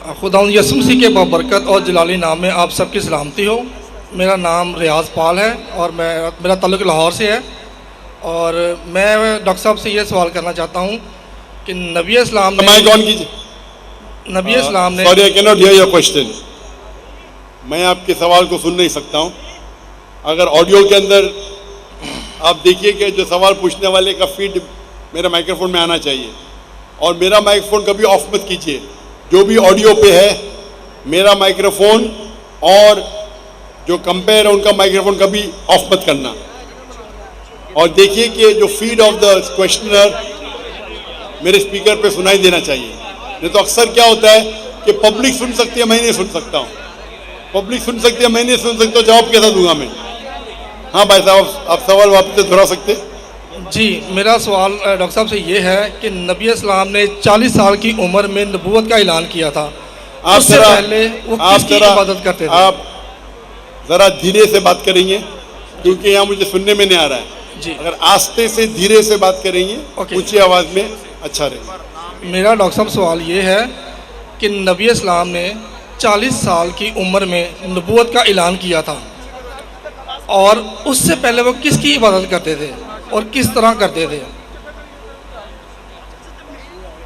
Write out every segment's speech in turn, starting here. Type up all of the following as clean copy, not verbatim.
खुदावंद यसु मसीह के बरकत और जलाली नाम में आप सबकी सलामती हो। मेरा नाम रियाज पाल है और मेरा ताल्लुक़ लाहौर से है। और मैं डॉक्टर साहब से ये सवाल करना चाहता हूँ कि नबी इस्लाम ने sorry I can not here your question. मैं आपके सवाल को सुन नहीं सकता हूँ। अगर ऑडियो के अंदर आप देखिए कि जो सवाल पूछने वाले का फीड मेरे माइक्रोफोन में आना चाहिए, और मेरा माइक्रोफोन कभी ऑफ मत कीजिए। जो भी ऑडियो पे है मेरा माइक्रोफोन और जो कंपेयर है उनका माइक्रोफोन कभी ऑफ मत करना। और देखिए कि जो फीड ऑफ द क्वेश्चनर मेरे स्पीकर पे सुनाई देना चाहिए। नहीं तो अक्सर क्या होता है कि पब्लिक सुन सकती है, मैं नहीं सुन सकता हूँ। पब्लिक सुन सकती है, मैं नहीं सुन सकता, जवाब कैसा दूंगा मैं? हाँ भाई साहब, आप सवाल वापस से दोहरा सकते? जी, मेरा सवाल डॉक्टर साहब से ये है कि नबी इस्लाम ने 40 साल की उम्र में नबूवत का ऐलान किया था। उससे पहले वो किसकी इबादत करते थे? आप ज़रा धीरे से बात करेंगे क्योंकि यहाँ मुझे सुनने में नहीं आ रहा है जी। अगर आस्ते से धीरे से बात करेंगे ऊंची आवाज़ में अच्छा रहेगा। मेरा डॉक्टर साहब सवाल ये है कि नबी इस्लाम ने 40 साल की उम्र में नबूवत का ऐलान किया था, और उससे पहले वो किसकी इबादत करते थे और किस तरह करते थे?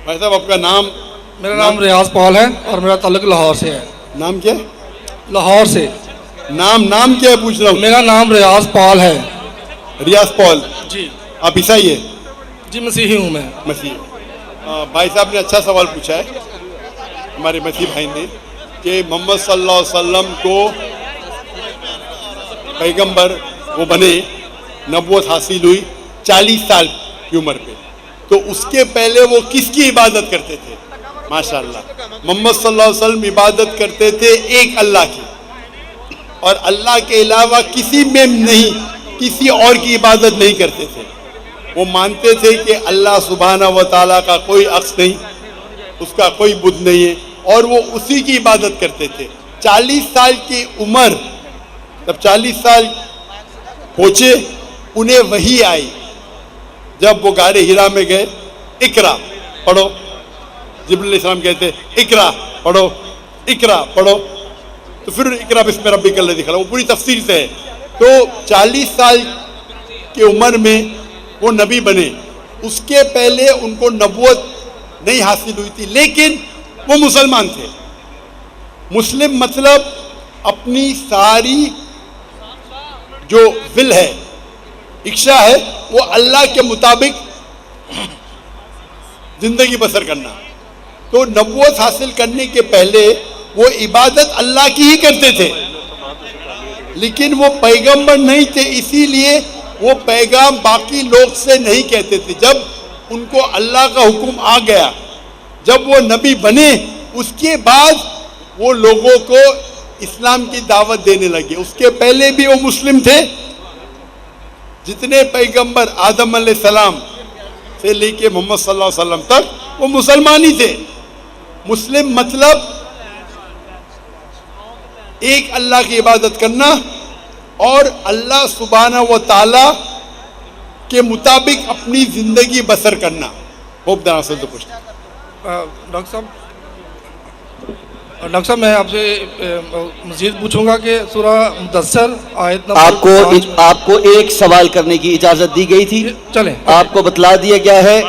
भाई साहब आपका नाम? मेरा नाम रियाज पाल है और मेरा ताल्लुक लाहौर से है। नाम क्या? लाहौर से। नाम क्या है पूछ रहा हूँ? मेरा नाम रियाज पाल है। रियाज पाल जी। आप ईसाई है? जी, मसीही हूँ मैं। मसीही। भाई साहब ने अच्छा सवाल पूछा है हमारे मसीह भाई ने कि मोहम्मद सल्लल्लाहु अलैहि वसल्लम को पैगंबर वो बने, नबूवत हासिल हुई 40 साल की उम्र पे, तो उसके पहले वो किसकी इबादत करते थे? माशाअल्लाह, मोहम्मद सल्लल्लाहु अलैहि वसल्लम इबादत करते थे एक अल्लाह की, और अल्लाह के अलावा किसी में नहीं, किसी और की इबादत नहीं करते थे। वो मानते थे कि अल्लाह सुब्हाना व तआला का कोई अक्स नहीं, उसका कोई बुत नहीं है, और वो उसी की इबादत करते थे। 40 साल की उम्र, जब 40 साल पहुँचे उन्हें वही आई। जब वो गारे हिरा में गए, इकरा पढ़ो, जिब्रील अलैहिस्सलाम कहते इकरा पढ़ो, इकरा पढ़ो, तो फिर इकरा बिस्मि रब्बिकल लज़ी खलक़, वो पूरी तफसीर से है। तो 40 साल की उम्र में वो नबी बने। उसके पहले उनको नबूवत नहीं हासिल हुई थी, लेकिन वो मुसलमान थे। मुस्लिम मतलब अपनी सारी जो विल है, इच्छा है, वो अल्लाह के मुताबिक जिंदगी बसर करना। तो नबूवत हासिल करने के पहले वो इबादत अल्लाह की ही करते थे, लेकिन वो पैगंबर नहीं थे, इसीलिए वो पैगाम बाकी लोग से नहीं कहते थे। जब उनको अल्लाह का हुक्म आ गया, जब वो नबी बने, उसके बाद वो लोगों को इस्लाम की दावत देने लगे। उसके पहले भी वो मुस्लिम थे। जितने पैगंबर आदम अलैहिस्सलाम से लेके मोहम्मद सल्लल्लाहु अलैहि वसल्लम तक वो मुसलमान ही थे। मुस्लिम मतलब एक अल्लाह की इबादत करना और अल्लाह सुब्हाना व तआला के मुताबिक अपनी जिंदगी बसर करना। Hope the answer the question. Doctor साहब मैं आपसे मज़ीद पूछूंगा कि सूरा मुदस्सर आयत नंबर आपको एक सवाल करने की इजाज़त दी गई थी। चलें, आपको बतला दिया गया है,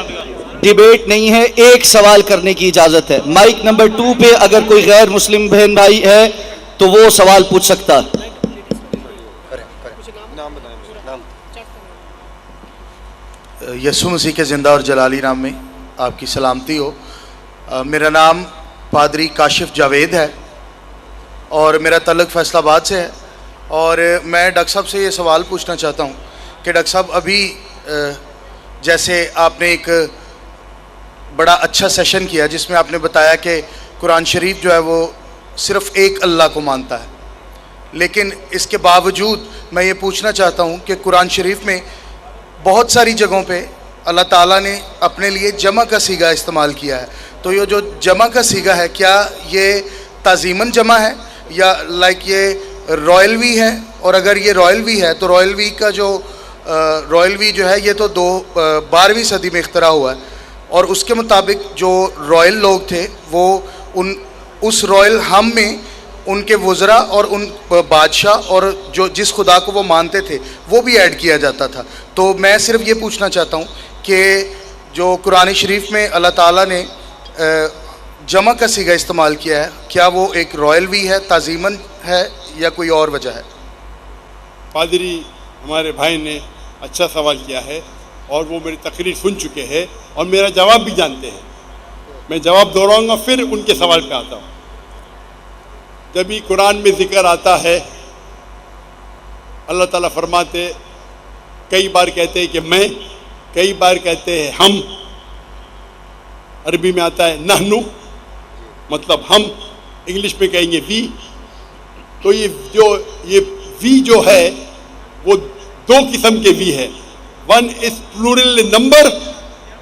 डिबेट नहीं है, एक सवाल करने की इजाज़त है। माइक नंबर 2 पे अगर कोई गैर मुस्लिम बहन भाई है तो वो सवाल पूछ सकता है। यसु मसीह के ज़िंदा और जलाली नाम में आपकी सलामती हो। मेरा नाम पादरी काशिफ जावेद है और मेरा तल्लुक़ फैसलाबाद से है। और मैं डॉक्टर साहब से ये सवाल पूछना चाहता हूँ कि डॉक्टर साहब अभी जैसे आपने एक बड़ा अच्छा सेशन किया जिसमें आपने बताया कि कुरान शरीफ जो है वो सिर्फ़ एक अल्लाह को मानता है, लेकिन इसके बावजूद मैं ये पूछना चाहता हूँ कि कुरान शरीफ में बहुत सारी जगहों पे अल्लाह ताला ने अपने लिए जमा का सीगा इस्तेमाल किया है। तो ये जो जमा का सीगा है, क्या ये ताज़ीमन जमा है या लाइक ये रॉयल वी है? और अगर ये रॉयल वी है तो रॉयल वी का जो रॉयल वी जो है ये तो 12वीं सदी में इख्तरा हुआ है, और उसके मुताबिक जो रॉयल लोग थे वो اس رائل ہم میں ان کے وزراء اور ان بادشاہ اور جو جس خدا کو وہ مانتے تھے وہ بھی ایڈ کیا جاتا تھا. تو میں صرف یہ پوچھنا چاہتا ہوں کہ جو قرآن شریف میں اللہ تعالیٰ نے جمع کا صیغہ استعمال کیا ہے, کیا وہ ایک رائل بھی ہے, تعظیماً ہے, یا کوئی اور وجہ ہے؟ پادری ہمارے بھائی نے اچھا سوال کیا ہے اور وہ میری تقریر سن چکے ہیں اور میرا جواب بھی جانتے ہیں. میں جواب دہراؤں گا پھر ان کے سوال پہ آتا ہوں. جب بھی قرآن میں ذکر آتا ہے اللہ تعالیٰ فرماتے, کئی بار کہتے ہیں کہ میں, کئی بار کہتے ہیں ہم. عربی میں آتا ہے نحنو, مطلب ہم, انگلش میں کہیں گے وی. تو یہ وی جو ہے وہ دو قسم کے وی ہے. One is plural in number,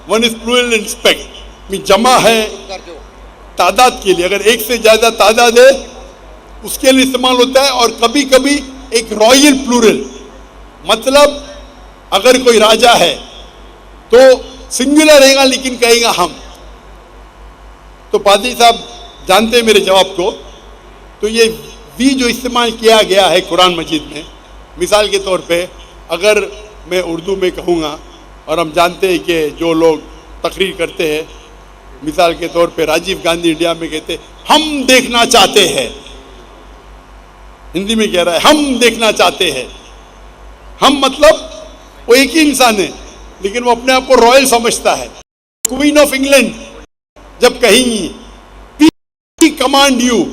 one is plural in respect. جمع ہے تعداد کے لیے, اگر ایک سے زیادہ تعداد ہے اس کے لیے استعمال ہوتا ہے. اور کبھی کبھی ایک رائل پلورل, مطلب اگر کوئی راجا ہے تو سنگولر رہے گا لیکن کہے گا ہم. تو پادری صاحب جانتے ہیں میرے جواب کو. تو یہ وی جو استعمال کیا گیا ہے قرآن مجید میں, مثال کے طور پہ اگر میں اردو میں کہوں گا, اور ہم جانتے ہیں کہ جو لوگ تقریر کرتے ہیں, مثال کے طور پہ راجیو گاندھی انڈیا میں کہتے ہم دیکھنا چاہتے ہیں, ہندی میں کہہ رہا ہے ہم دیکھنا چاہتے ہیں. ہم مطلب وہ ایک ہی انسان ہے لیکن وہ اپنے آپ کو رائل سمجھتا ہے. کوئین آف انگلینڈ جب کہیں گی وی کمانڈ یو,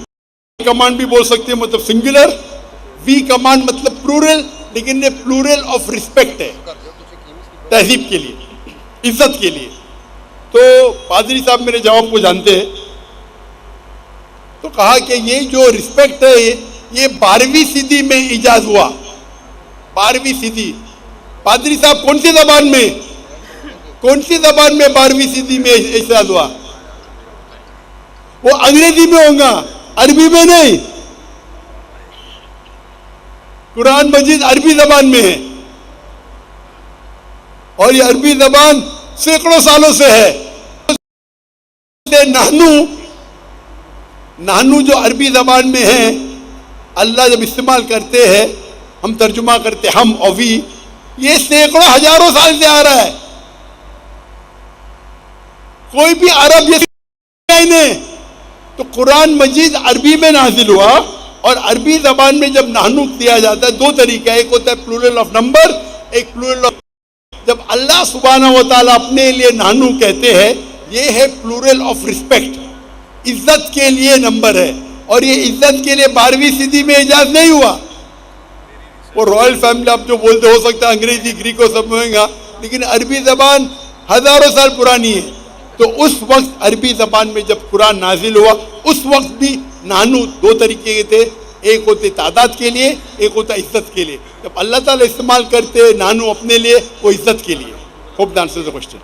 کمانڈ بھی بول سکتے ہیں مطلب سنگولر. وی کمانڈ مطلب پلورل, لیکن یہ پلورل آف ریسپیکٹ ہے, تہذیب کے لیے, عزت کے لیے. تو پادری صاحب میرے جواب کو جانتے ہیں. تو کہا کہ یہ جو رسپیکٹ ہے یہ 12ویں صدی میں ایجاد ہوا. 12ویں صدی. پادری صاحب کون سی زبان میں, کون سی زبان میں 12ویں صدی میں ایجاد ہوا؟ وہ انگریزی میں ہوگا, عربی میں نہیں. قرآن مجید عربی زبان میں ہے اور یہ عربی زبان سینکڑوں سالوں سے ہے. نحنو جو عربی زبان میں ہے, اللہ جب استعمال کرتے ہیں, ہم ترجمہ کرتے ہم اور وی, یہ سینکڑوں ہزاروں سال سے آ رہا ہے. کوئی بھی عرب یہ نہیں. تو قرآن مجید عربی میں نازل ہوا, اور عربی زبان میں جب نحنو دیا جاتا ہے دو طریقہ, ایک ہوتا ہے پلورل آف نمبر, ایک پلورل آف. جب اللہ سبحانہ و تعالیٰ اپنے لیے نحنو کہتے ہیں, یہ ہے پلورل آف ریسپیکٹ, عزت کے لیے نمبر ہے. اور یہ عزت کے لیے 12ویں صدی میں ایجاد نہیں ہوا. وہ رائل فیملی آپ جو بولتے ہو سکتا ہے انگریزی گریکو سب میں ہوگا, لیکن عربی زبان ہزاروں سال پرانی ہے. تو اس وقت عربی زبان میں جب قرآن نازل ہوا اس وقت بھی نحنو دو طریقے کے تھے, ایک ہوتے تعداد کے لیے, ایک ہوتا عزت کے لیے. جب اللہ تعالیٰ استعمال کرتے نحنو اپنے لیے, وہ عزت کے لیے. Hope the answers the question.